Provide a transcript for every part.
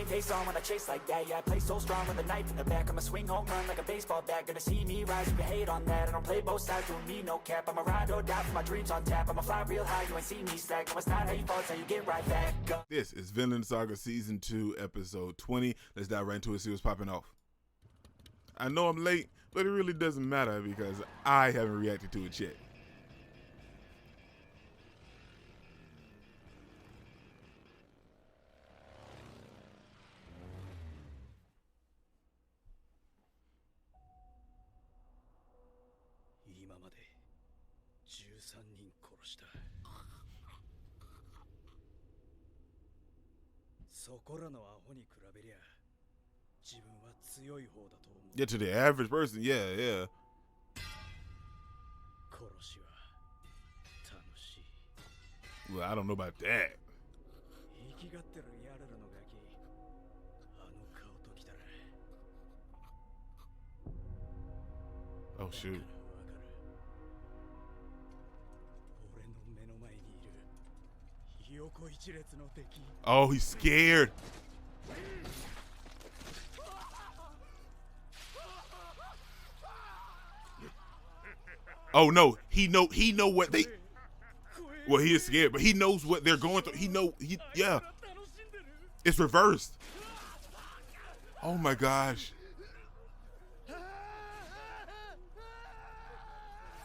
face on when I chase like that. Yeah, I play so strong with a knife in the back. I'ma swing home run like a baseball bat. Gonna see me rise, you can hate on that. I don't play both sides, doing me no cap. I'ma ride or die for my dreams on tap. I'ma fly real high, you ain't see me stack. No, it's not how you fall, it's how you get right back up. This is Vinland Saga Season 2, Episode 20. Let's dive right into it, see what's popping off. I know I'm late, but it really doesn't matter because I haven't reacted to it yet. Yeah, to the average person, yeah. Well, I don't know about that. Oh, shoot. Oh, he's scared. Oh no, he know what they. Well, he is scared, but he knows what they're going through. Yeah. It's reversed. Oh my gosh.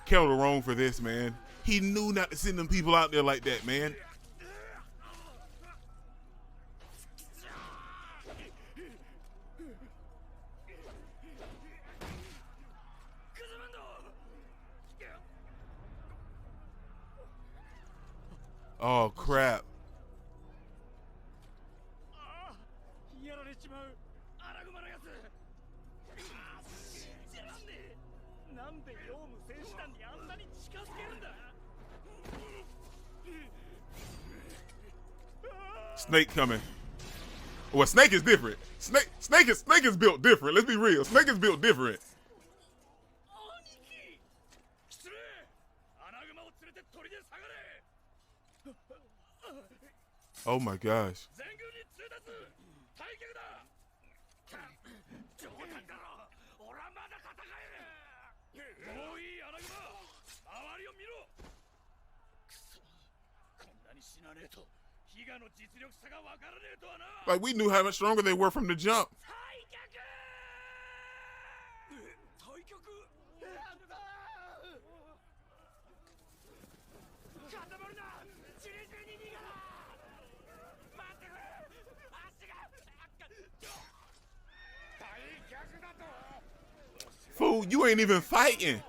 Kettle wrong for this, man. He knew not to send them people out there like that, man. Oh crap. Snake coming. Well, Snake is different. Snake is built different. Let's be real. Snake is built different. Oh my gosh. Like, we knew how much stronger they were from the jump. Fool, you ain't even fighting.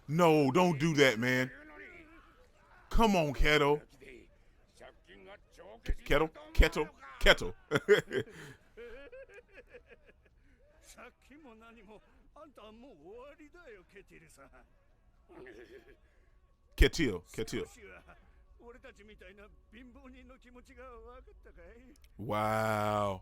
No, don't do that, man. Come on, Kettle. Kettle. Kettle. Wow.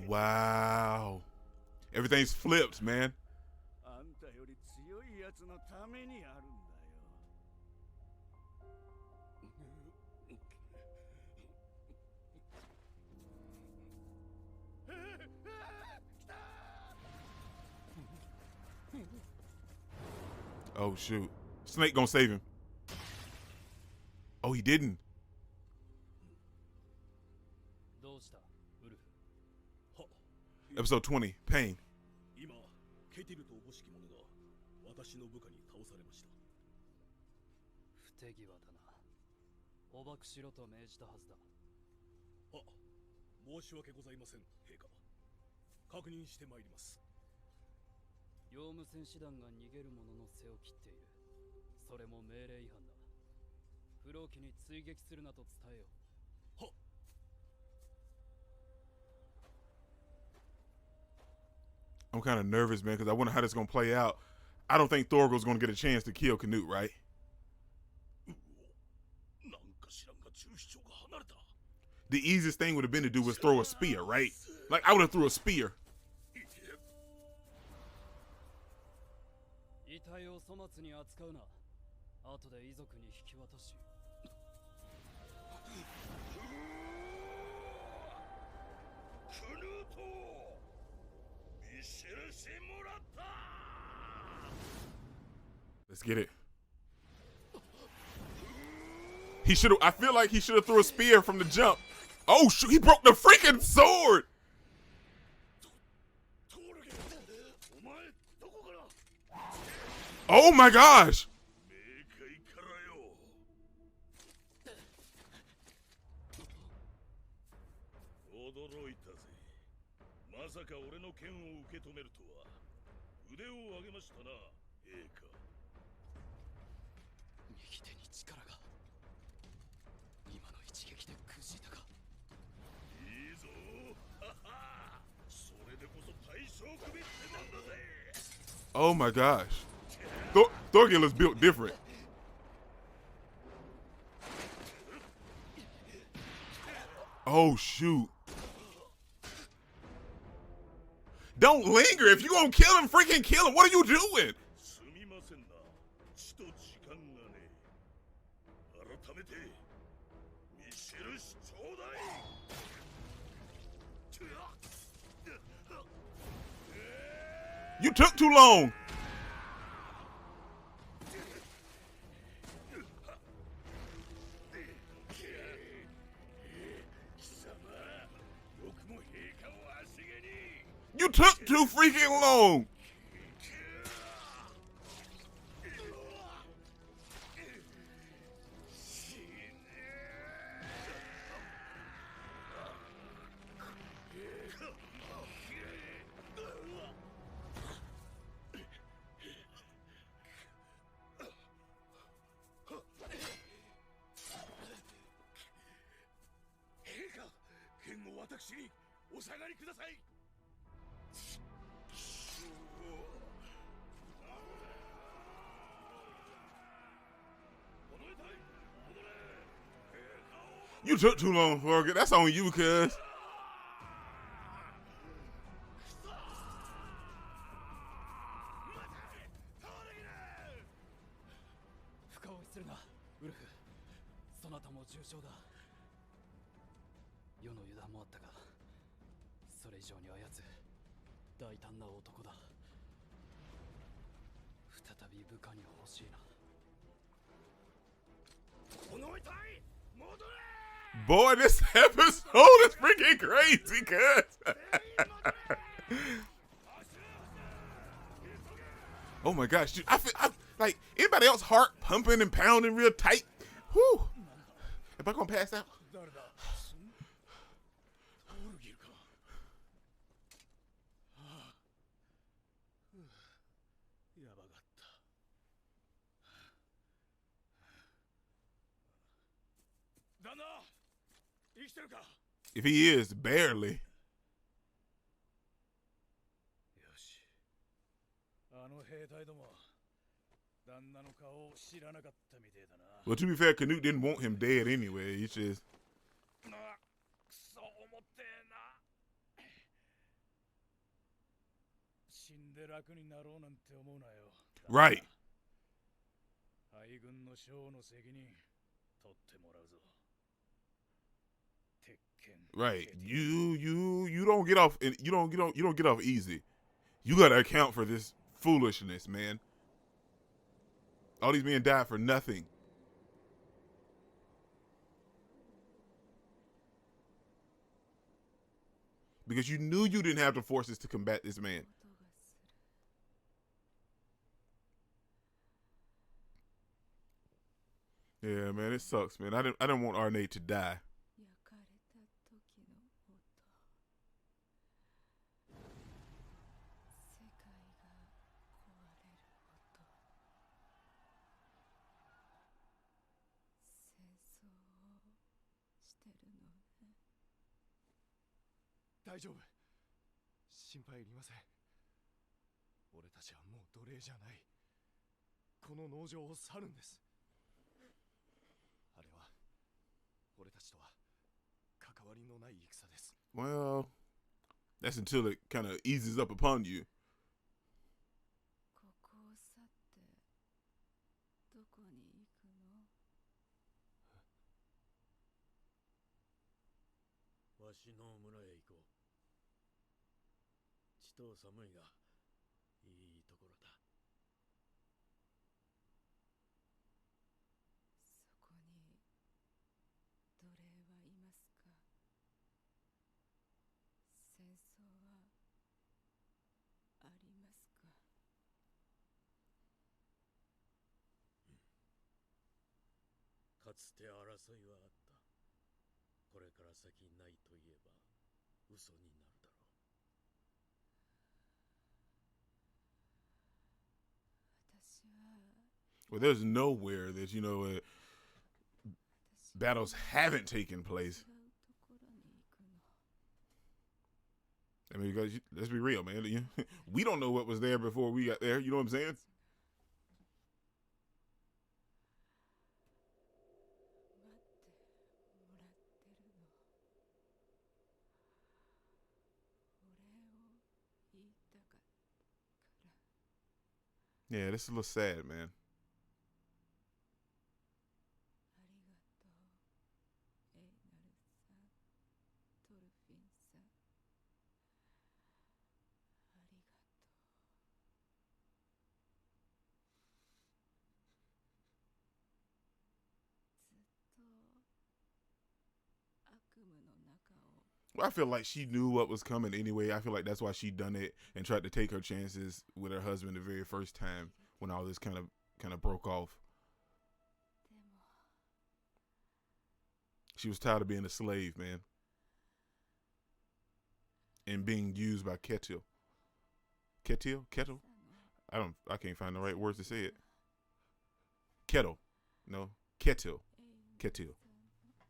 Wow. Everything's flipped, man. Oh shoot. Snake gonna save him. Oh, he didn't. Episode 20, Pain. I'm kind of nervous, man, because I wonder how this is going to play out. I don't think Thorgil's gonna get a chance to kill Canute, right? The easiest thing would have been to do was throw a spear, right? Like, I would have threw a spear. Let's get it. He should have. I feel like he should have threw a spear from the jump. Oh shoot! He broke the freaking sword. Oh my gosh! Oh my gosh. Thorgil is built different. Oh shoot. Don't linger. If you gonna kill him, freaking kill him. What are you doing? You took too long. You took too freaking long. You took too long, Thorgil. That's on you, cuz. Boy, this episode is freaking crazy, cuz. Oh my gosh, dude, I like anybody else heart pumping and pounding real tight. Whew. Am I gonna pass out? If he is, barely. Well, to be fair, Canute didn't want him dead anyway. He just... Right. Right. You don't get off. You don't get off easy. You gotta account for this foolishness, man. All these men died for nothing. Because you knew you didn't have the forces to combat this man. Yeah, man, it sucks, man. I didn't want Arne to die. の農場を去るんです。あれは俺たちとは関わりのない戦です。 Well, that's until it kind of eases up upon you. ここを去ってどこに行くの？わしの村へ行こう。ちと寒いがいいところだ。そこに奴隷はいますか？戦争はありますか？かつて争いはあった。これから先ないと言えば嘘になるだろう。私は Well, there's nowhere that, you know, battles haven't taken place. 違うところに行くの。 I mean, because let's be real, man. We don't know what was there before we got there. You know what I'm saying? 待ってもらってるの。お礼を言いたかったから。 Yeah, this is a little sad, man. ありがとう、エイナルさん、トルフィンさん。ありがとう。ずっと悪夢の中を Well, I feel like she knew what was coming anyway. I feel like that's why she done it and tried to take her chances with her husband the very first time when all this kind of broke off. でも She was tired of being a slave, man, and being used by Kettle. Kettle? さの I can't find the right words to say it. Kettle. No. Kettle. エイナル Kettle. さんのお話。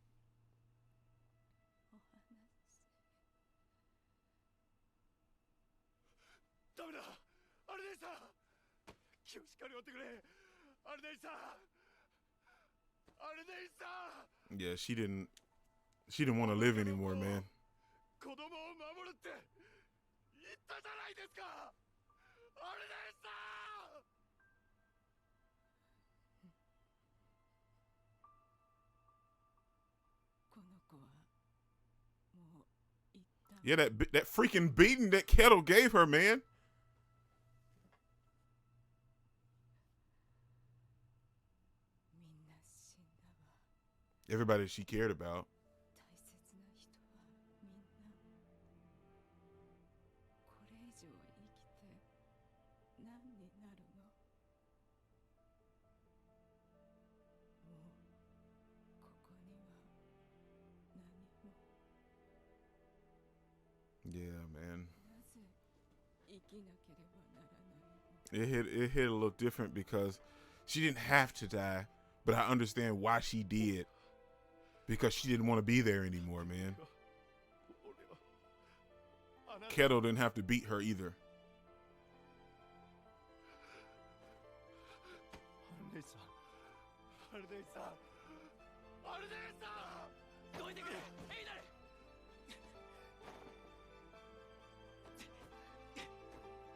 ダメだ、アルデイさん、気をしっかり追ってくれ。アルデイさん、アルデイさん。 Yeah, she didn't want to live anymore, man. 子供を守るって言ったじゃないですか。アルデイさん。この子はもう一旦 Yeah, that freaking beating that Kettle gave her, man. みんな死んだわ。 Everybody she cared about. 大切な人はみんなこれ以上生きて何になるの？もうここには何も。 Yeah, man. なぜ生きなければならないの？ It hit a little different because she didn't have to die, but I understand why she did. Because she didn't want to be there anymore, man. 俺はあなた Kettle didn't have to beat her either. アルデイさん、アルデイさん、アルデイさん。どいてくれ、エイナル。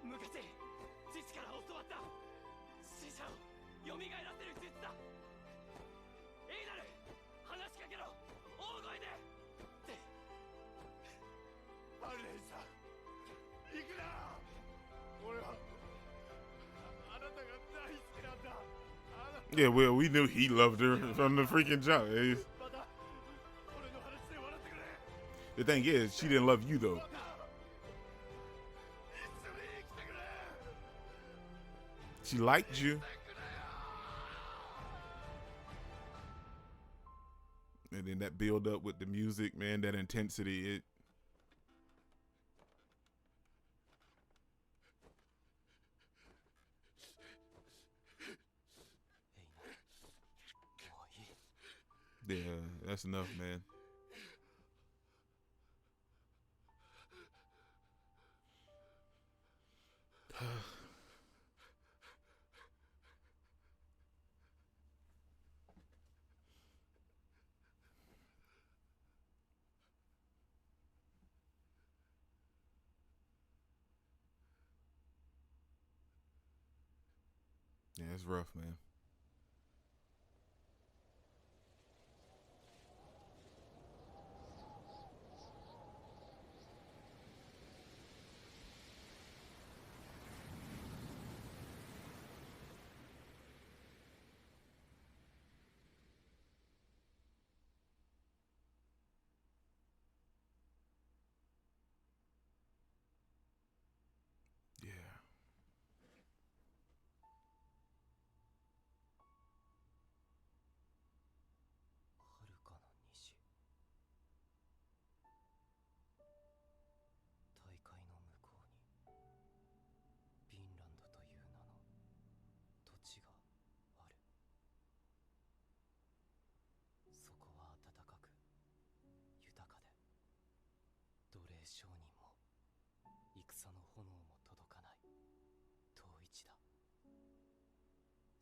昔父から教わった死者を蘇らせる術だ。エイナル、話しかけろ、大声で。アルデイさん、行くな。俺はあなたが大好きなんだ。あなた Yeah, well, we knew he loved her from the freaking jump. また俺の話で笑ってくれ。 The thing is, she didn't love you though. また一緒に生きてくれ。 She liked you. And then that build up with the music, man, that intensity, it yeah, that's enough, man. Yeah, it's rough, man. Yeah. 遥かな西。大海の向こうにヴィンランドという名の土地がある。そこは暖かく豊かで、奴隷商人も戦の炎も届かない遠い地だ。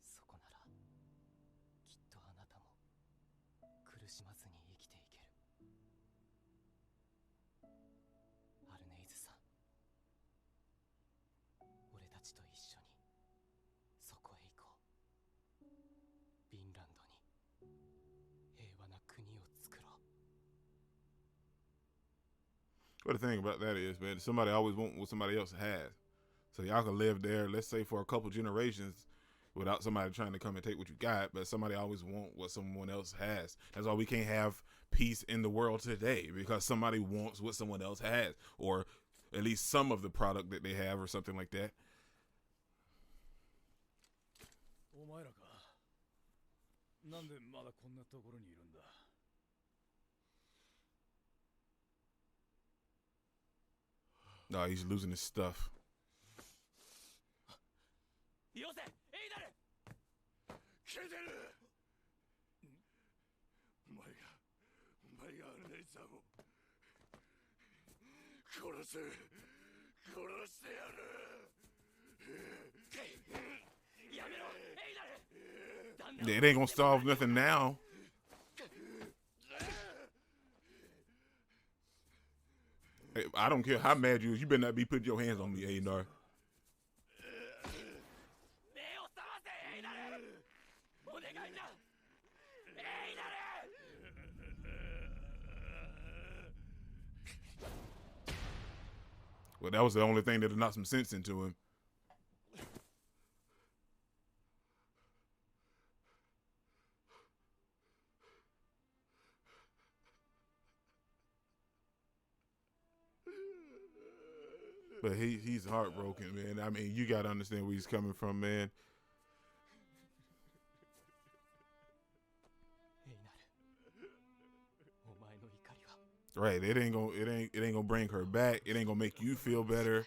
そこならきっとあなたも苦しまずに生きていける。アルネイズさん、俺たちと一緒にそこへ行こう。ヴィンランドに平和な国を作ろう。 But the thing about that is, man, somebody always wants what somebody else has. So y'all can live there, let's say for a couple generations, without somebody trying to come and take what you got, but somebody always want what someone else has. That's why we can't have peace in the world today, because somebody wants what someone else has, or at least some of the product that they have, or something like that. お前らか。なんでまだこんなところにいるんだ。 No, he's losing his stuff. よせ、エイダル。消えてる。お前がアルネイさんを殺してやる。やめろ、エイダル。旦那 Yeah, it ain't gonna solve nothing now. Hey, I don't care how mad you is. You better not be putting your hands on me, Adar. 目を覚ませ、エイダル。お願いだ、エイダル。 Well, that was the only thing that knocked some sense into him. But he's heartbroken, man. I mean, you gotta understand where he's coming from, man. エイナル、お前の怒りは Right, it ain't gonna bring her back. It ain't gonna make you feel better.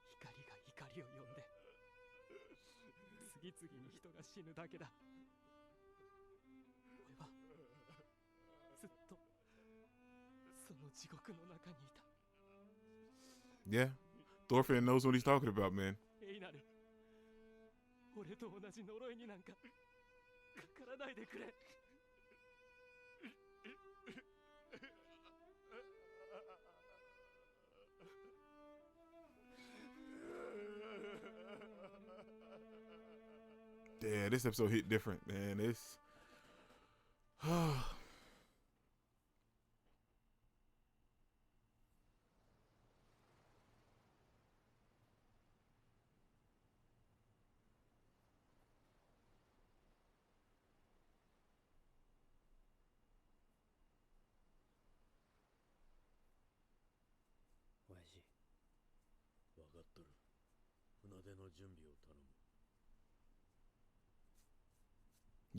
怒りが怒りを呼んで次々に人が死ぬだけだ。俺はずっとその地獄の中にいた。 Yeah, Thorfinn knows what he's talking about, man. エイナル、俺と同じ呪いになんかかからないでくれ。 Yeah, this episode hit different, man. It's親父、分かっとる。船出の準備を頼む。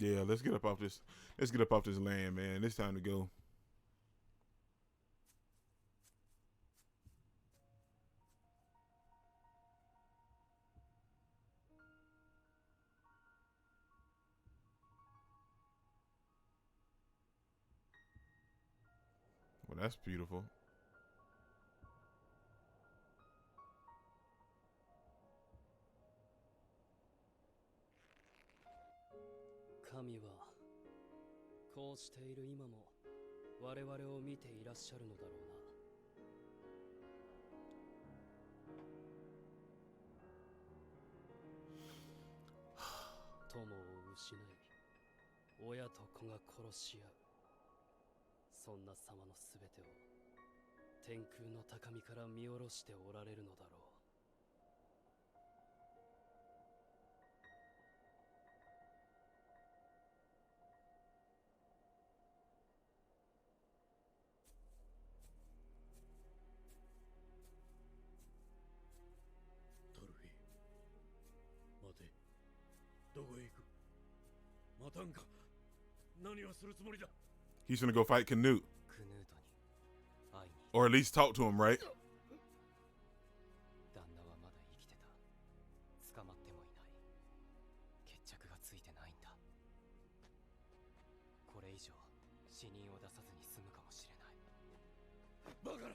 yeah. Let's get up off this. Let's get up off this land, man. It's time to go. Well, that's beautiful. 神はこうしている今も我々を見ていらっしゃるのだろうな。 Well, 友を失い、親と子が殺し合う。そんな様のすべてを天空の高みから見下ろしておられるのだろう。トルフィン、待て。どこへ行く？待たんか。何をするつもりだ？ He's gonna go fight Canute, クヌートに会いに。 or at least talk to him, right? 旦那はまだ生きてた。捕まってもいない。決着がついてないんだ。これ以上死人を出さずに済むかもしれない。バカな！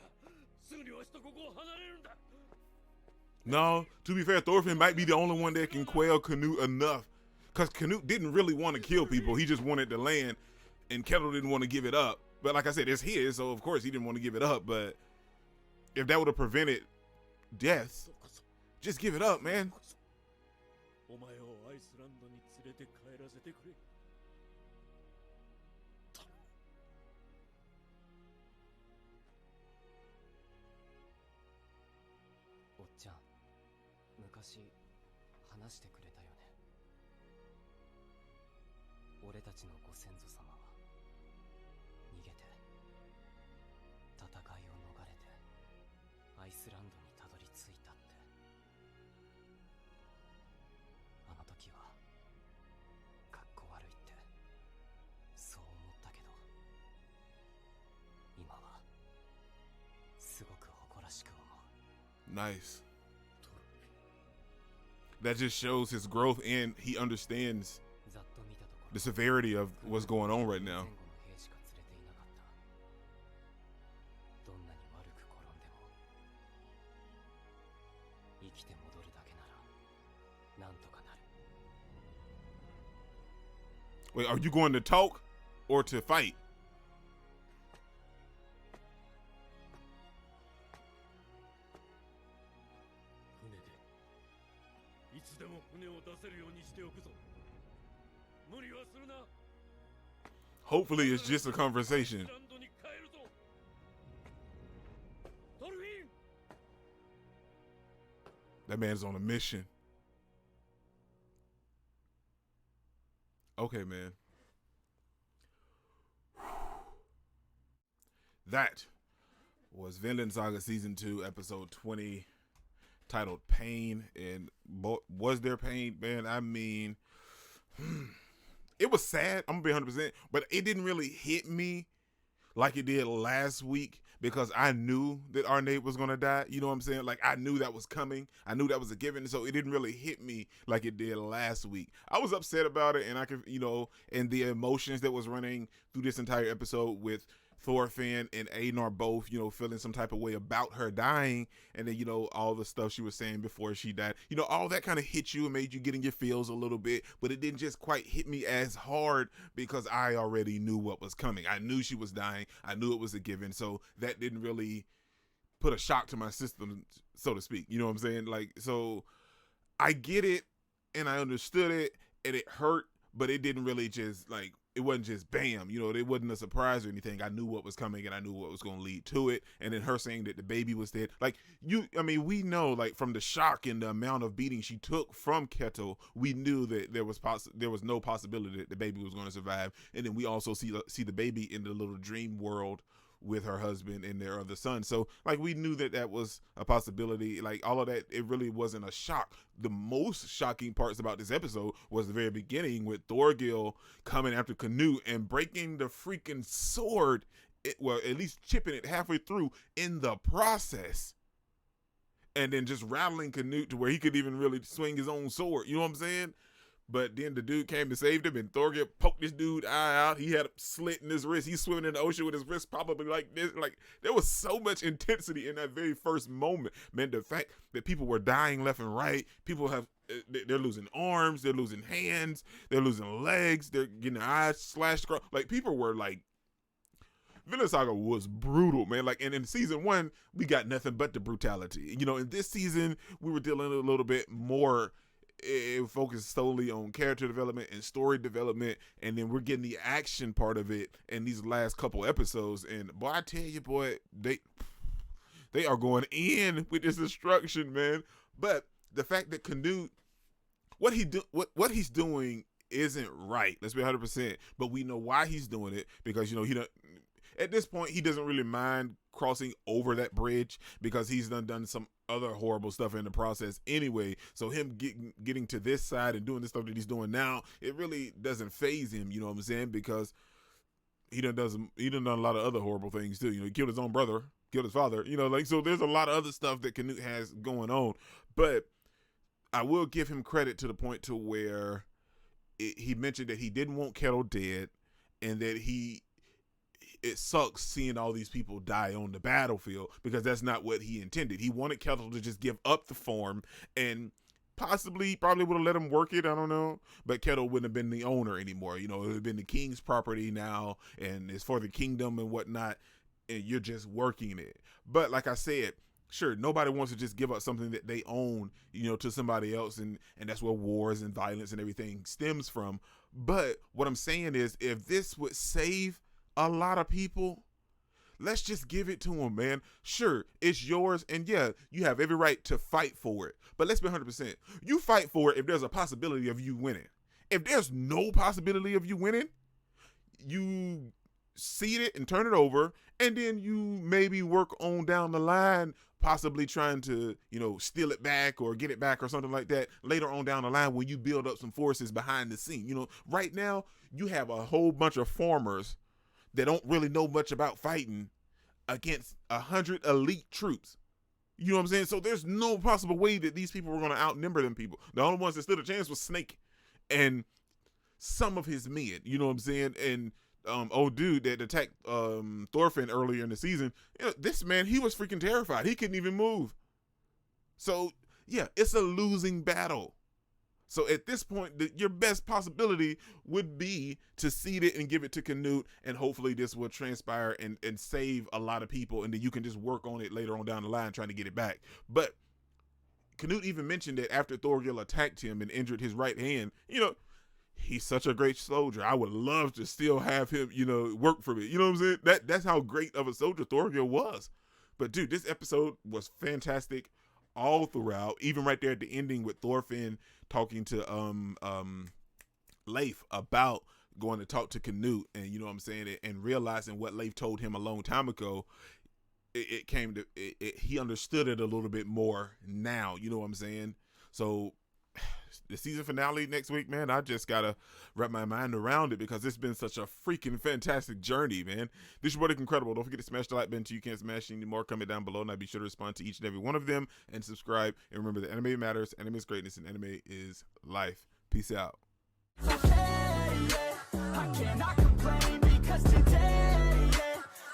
すぐにわしとここを離れるんだ。 No, to be fair, Thorfinn might be the only one that can quell Canute enough. Because Canute didn't really want to kill people. He just wanted the land, and Kettle didn't want to give it up. But like I said, it's his, so of course he didn't want to give it up. But if that would have prevented deaths, just give it up, man. お前をアイスランドに連れて帰らせてくれ。おっちゃん、昔話してくれたよね。俺たちのご先祖様は逃げて、戦いを逃れてアイスランドにたどり着いたって。あの時はかっこ悪いってそう思ったけど、今はすごく誇らしく思う。 Nice. That just shows his growth, and he understands ざっと見たところ the severity of what's going on right now. 前後の兵しか連れていなかった。どんなに悪く転んでも生きて戻るだけならなんとかなる。 Wait, are you going to talk or to fight? 船でいつでも船を出せるようにしておくぞ。無理はするな。 Hopefully it's just a conversation. ランドに帰るぞ。トルフィン。 That man's on a mission. Okay, man. That was Vinland Saga Season 2, Episode 20, titled Pain. And was there pain, man? I mean, it was sad. I'm going to be 100%. But it didn't really hit me like it did last week because I knew that our Nate was going to die. You know what I'm saying? Like, I knew that was coming. I knew that was a given. So it didn't really hit me like it did last week. I was upset about it, and I could, you know, and the emotions that was running through this entire episode with Thorfinn and Einar both, you know, feeling some type of way about her dying. And then, you know, all the stuff she was saying before she died, you know, all that kind of hit you and made you get in your feels a little bit, but it didn't just quite hit me as hard because I already knew what was coming. I knew she was dying. I knew it was a given. So that didn't really put a shock to my system, so to speak. You know what I'm saying? Like, so I get it and I understood it and it hurt, but it didn't really just like, it wasn't just bam, you know, it wasn't a surprise or anything. I knew what was coming and I knew what was going to lead to it. And then her saying that the baby was dead. Like, I mean, we know, like, from the shock and the amount of beating she took from Kettle, we knew that there was no possibility that the baby was going to survive. And then we also see the baby in the little dream world with her husband and their other son. So, like, we knew that that was a possibility. Like, all of that, it really wasn't a shock. The most shocking parts about this episode was the very beginning with Thorgil coming after Canute and breaking the freaking sword, well, at least chipping it halfway through in the process. And then just rattling Canute to where he could even really swing his own sword. You know what I'm saying? But then the dude came and saved him, and Thorgil poked this dude eye out. He had a slit in his wrist. He's swimming in the ocean with his wrist probably like this. Like, there was so much intensity in that very first moment. Man, the fact that people were dying left and right, they're losing arms, they're losing hands, they're losing legs, they're getting their eyes slashed. Like, people were like, Vinland Saga was brutal, man. Like, and in season 1, we got nothing but the brutality. You know, in this season, we were dealing a little bit more it focuses solely on character development and story development, and then we're getting the action part of it in these last couple episodes. And boy, I tell you, boy, they are going in with this destruction, man. But the fact that Canute, what he's doing isn't right. Let's be 100%. But we know why he's doing it, because he don't. At this point, he doesn't really mind crossing over that bridge because he's done some other horrible stuff in the process anyway. So him getting to this side and doing the stuff that he's doing now, it really doesn't faze him. You know what I'm saying? Because he done a lot of other horrible things too. He killed his own brother, killed his father. So there's a lot of other stuff that Canute has going on. But I will give him credit to the point to where he mentioned that he didn't want Kettle dead, and that it sucks seeing all these people die on the battlefield, because that's not what he intended. He wanted Kettle to just give up the form, and probably would have let him work it. I don't know. But Kettle wouldn't have been the owner anymore. It would have been the king's property now, and it's for the kingdom and whatnot, and you're just working it. But like I said, sure, nobody wants to just give up something that they own, to somebody else, and that's where wars and violence and everything stems from. But what I'm saying is, if this would save a lot of people, let's just give it to him, man. Sure, it's yours, and yeah, you have every right to fight for it. But let's be 100%. You fight for it if there's a possibility of you winning. If there's no possibility of you winning, you seed it and turn it over, and then you maybe work on down the line, possibly trying to, steal it back or get it back or something like that later on down the line when you build up some forces behind the scene. Right now, you have a whole bunch of farmers that don't really know much about fighting against 100 elite troops. You know what I'm saying? So there's no possible way that these people were going to outnumber them people. The only ones that stood a chance was Snake and some of his men. You know what I'm saying? And old dude that attacked Thorfinn earlier in the season, this man, he was freaking terrified. He couldn't even move. So yeah, it's a losing battle. So at this point, your best possibility would be to seed it and give it to Canute, and hopefully this will transpire and save a lot of people, and then you can just work on it later on down the line trying to get it back. But Canute even mentioned that after Thorgil attacked him and injured his right hand, he's such a great soldier. I would love to still have him, work for me. You know what I'm saying? That's how great of a soldier Thorgil was. But dude, this episode was fantastic all throughout, even right there at the ending with Thorfinn talking to Leif about going to talk to Canute, and you know what I'm saying, and realizing what Leif told him a long time ago. It came to he understood it a little bit more now. You know what I'm saying? So the season finale next week, man, I just gotta wrap my mind around it, because it's been such a freaking fantastic journey, man. This is your boy NickIncredible. Don't forget to smash the like button so you can't smash any more. Comment down below, and I'll be sure to respond to each and every one of them, and subscribe. And remember that anime matters, anime is greatness, and anime is life. Peace out. I cannot complain, because today,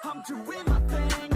I'm doing my thing.